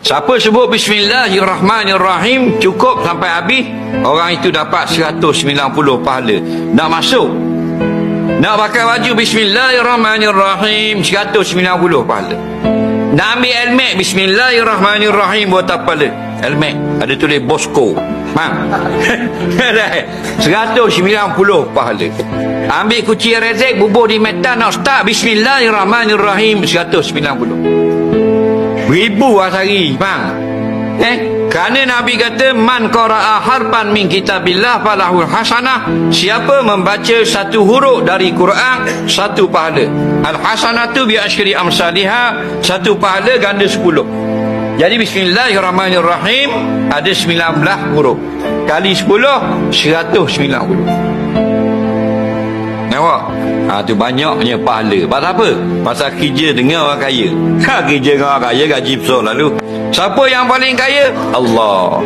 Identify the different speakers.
Speaker 1: Siapa sebut Bismillahirrahmanirrahim cukup sampai habis, orang itu dapat 190 pahala. Nak masuk, nak pakai baju Bismillahirrahmanirrahim, 190 pahala. Nak ambil helmet Bismillahirrahmanirrahim, berapa pahala? Helmet ada tulis Bosco, faham? 190 pahala. Ambil kunci rezek, bubuh di metan, nak start Bismillahirrahmanirrahim, 190. Ribu asari, faham? Kerana Nabi kata man qara'a harfan min kitabillah falahul hasanah, siapa membaca satu huruf dari Quran, satu pahala. Al hasanatu bi asyri amsalihha, satu pahala ganda 10. Jadi Bismillahirrahmanirrahim ada 19 huruf, kali 10 190. Nampak? Tu banyaknya pahala. Pasal apa? Pasal kerja dengan orang kaya. Kerja dengan orang kaya gaji besar lalu. Siapa yang paling kaya? Allah.